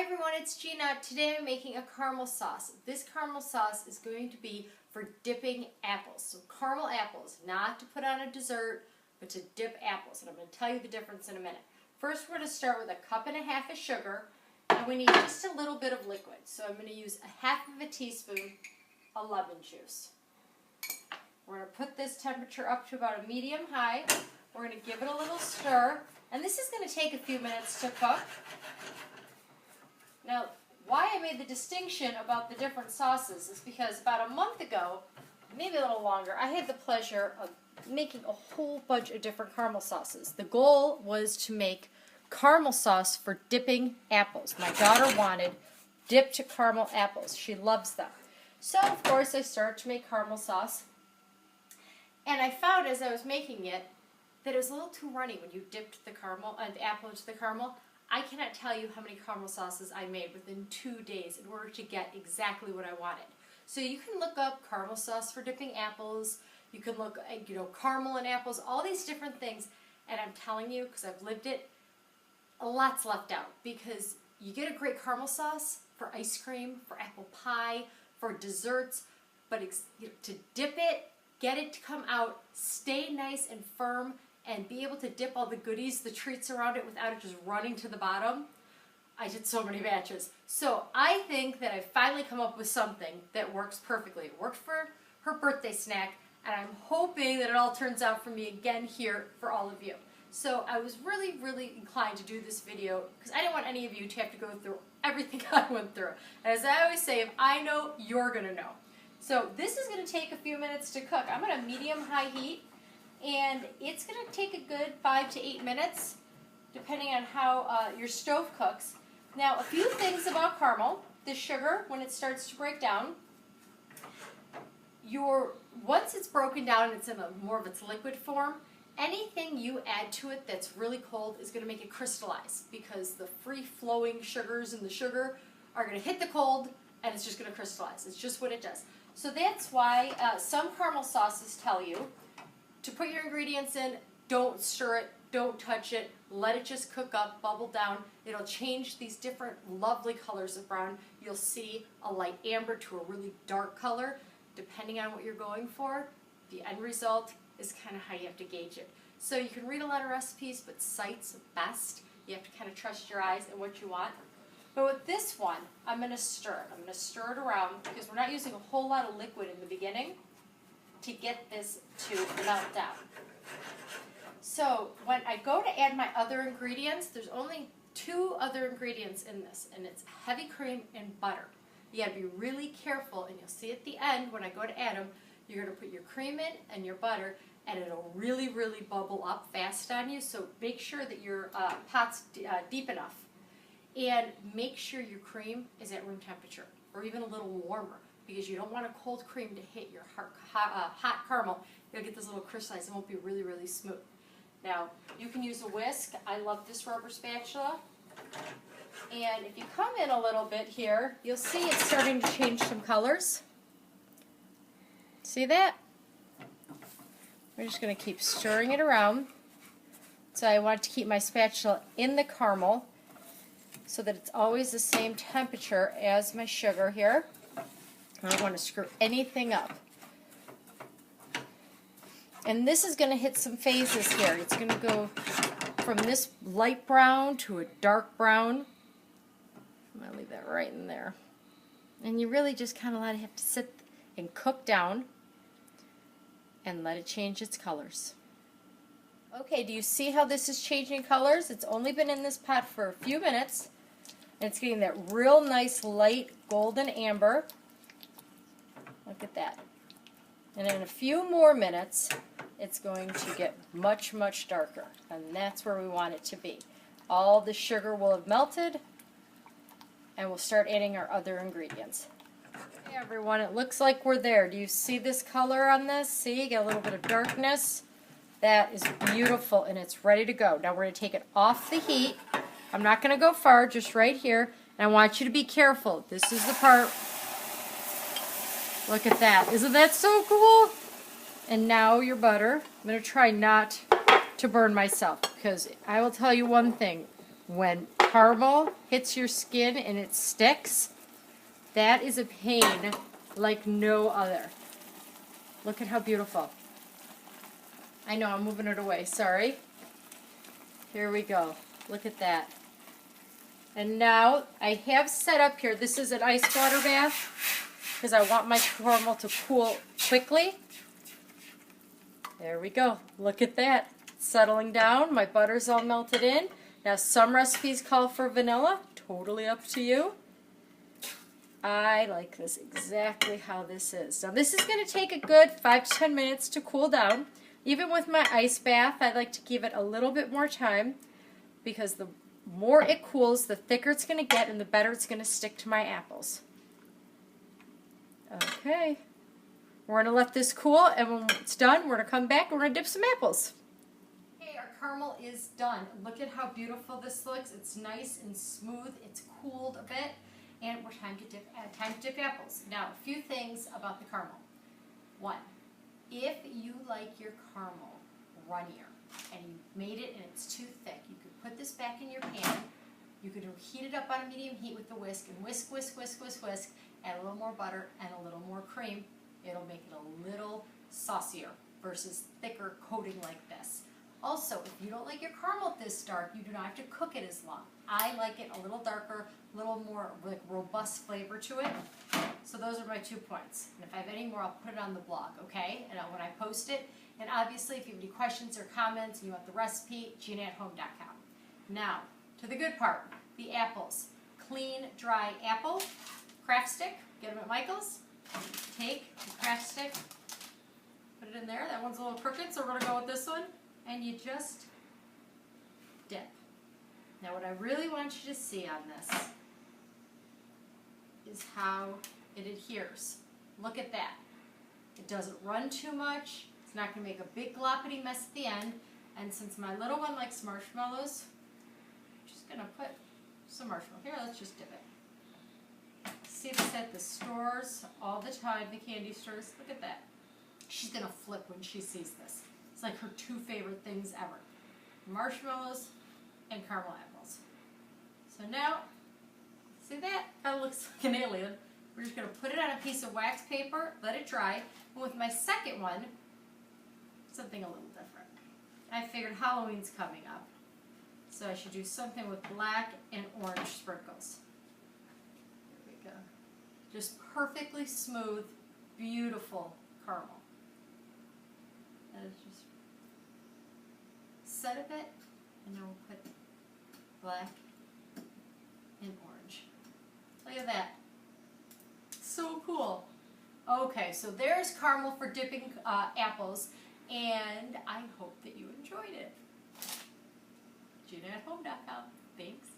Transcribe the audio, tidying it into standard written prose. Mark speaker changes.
Speaker 1: everyone, it's Gina. Today I'm making a caramel sauce. This caramel sauce is going to be for dipping apples. So caramel apples, not to put on a dessert, but to dip apples. And I'm going to tell you the difference in a minute. First, we're going to start with 1.5 cups of sugar, and we need just a little bit of liquid. So I'm going to use 1/2 teaspoon of lemon juice. We're going to put this temperature up to about a medium high. We're going to give it a little stir, and this is going to take a few minutes to cook. Now, why I made the distinction about the different sauces is because about a month ago, maybe a little longer, I had the pleasure of making a whole bunch of different caramel sauces. The goal was to make caramel sauce for dipping apples. My daughter wanted dipped caramel apples. She loves them. So, of course, I started to make caramel sauce. And I found as I was making it that it was a little too runny when you dipped the caramel and the apple into the caramel. I cannot tell you how many caramel sauces I made within 2 days in order to get exactly what I wanted. So you can look up caramel sauce for dipping apples. You can look at, caramel and apples, all these different things. And I'm telling you, because I've lived it, a lot's left out. Because you get a great caramel sauce for ice cream, for apple pie, for desserts. But to dip it, get it to come out, stay nice and firm, and be able to dip all the goodies, the treats around it without it just running to the bottom. I did so many batches. So I think that I've finally come up with something that works perfectly. It worked for her birthday snack, and I'm hoping that it all turns out for me again here for all of you. So I was really, really inclined to do this video because I didn't want any of you to have to go through everything I went through. And as I always say, if I know, you're going to know. So this is going to take a few minutes to cook. I'm at a medium-high heat. And it's going to take a good 5 to 8 minutes, depending on how your stove cooks. Now, a few things about caramel. The sugar, when it starts to break down, once it's broken down and it's in more of its liquid form, anything you add to it that's really cold is going to make it crystallize, because the free-flowing sugars in the sugar are going to hit the cold, and it's just going to crystallize. It's just what it does. So that's why some caramel sauces tell you to put your ingredients in, don't stir it, don't touch it, let it just cook up, bubble down. It'll change these different lovely colors of brown. You'll see a light amber to a really dark color. Depending on what you're going for, the end result is kind of how you have to gauge it. So you can read a lot of recipes, but sight's best. You have to kind of trust your eyes and what you want. But with this one, I'm going to stir it. I'm going to stir it around because we're not using a whole lot of liquid in the beginning to get this to melt down. So when I go to add my other ingredients, there's only 2 other ingredients in this, and it's heavy cream and butter. You gotta be really careful, and you'll see at the end when I go to add them, you're gonna put your cream in and your butter, and it'll really, really bubble up fast on you, so make sure that your pot's deep enough. And make sure your cream is at room temperature, or even a little warmer, because you don't want a cold cream to hit your hot caramel. You'll get this little crystallized. It won't be really, really smooth. Now, you can use a whisk. I love this rubber spatula. And if you come in a little bit here, you'll see it's starting to change some colors. See that? We're just going to keep stirring it around. So I want to keep my spatula in the caramel so that it's always the same temperature as my sugar here. I don't want to screw anything up. And this is going to hit some phases here. It's going to go from this light brown to a dark brown. I'm going to leave that right in there. And you really just kind of let it have to sit and cook down and let it change its colors. Okay, do you see how this is changing colors? It's only been in this pot for a few minutes. And it's getting that real nice light golden amber. Look at that. And in a few more minutes, it's going to get much, much darker. And that's where we want it to be. All the sugar will have melted, and we'll start adding our other ingredients. Okay, everyone, it looks like we're there. Do you see this color on this? See, you get a little bit of darkness. That is beautiful, and it's ready to go. Now we're going to take it off the heat. I'm not going to go far, just right here. And I want you to be careful. This is the part. Look at that. Isn't that so cool? And now your butter. I'm going to try not to burn myself, because I will tell you one thing. When caramel hits your skin and it sticks, that is a pain like no other. Look at how beautiful. I know, I'm moving it away, sorry. Here we go. Look at that. And now I have set up here, this is an ice water bath because I want my caramel to cool quickly. There we go. Look at that. It's settling down. My butter's all melted in. Now some recipes call for vanilla. Totally up to you. I like this exactly how this is. Now this is going to take a good 5 to 10 minutes to cool down. Even with my ice bath, I like to give it a little bit more time because the more it cools, the thicker it's going to get and the better it's going to stick to my apples. Okay. We're going to let this cool, and when it's done, we're going to come back and we're going to dip some apples. Okay, our caramel is done. Look at how beautiful this looks. It's nice and smooth. It's cooled a bit. And we're time to dip apples. Now, a few things about the caramel. One, if you like your caramel runnier and you made it and it's too thick, you could put this back in your pan. You could heat it up on a medium heat with the whisk and whisk, whisk, whisk, whisk, whisk. Add a little more butter and a little more cream. It'll make it a little saucier versus thicker coating like this. Also, if you don't like your caramel this dark, you do not have to cook it as long. I like it a little darker, a little more like robust flavor to it. So those are my 2 points. And if I have any more, I'll put it on the blog, okay? And when I post it. And obviously, if you have any questions or comments and you want the recipe, GinaAtHome.com. Now, to the good part, the apples. Clean, dry apple, craft stick, get them at Michael's. Take the craft stick, put it in there. That one's a little crooked, so we're going to go with this one. And you just dip. Now what I really want you to see on this is how it adheres. Look at that. It doesn't run too much. It's not going to make a big gloppity mess at the end. And since my little one likes marshmallows, I'm just going to put some marshmallow. Here, let's just dip it. See this at the stores all the time, the candy stores. Look at that. She's going to flip when she sees this. It's like her 2 favorite things ever. Marshmallows and caramel apples. So now, see that? Kind of looks like an alien. We're just going to put it on a piece of wax paper, let it dry. And with my second one, something a little different. I figured Halloween's coming up. So I should do something with black and orange sprinkles. Here we go. Just perfectly smooth, beautiful caramel. And it's just set a bit, and then we'll put black and orange. Look at that. So cool. Okay, so there's caramel for dipping apples, and I hope that you enjoyed it. GinaAtHome.com. Thanks.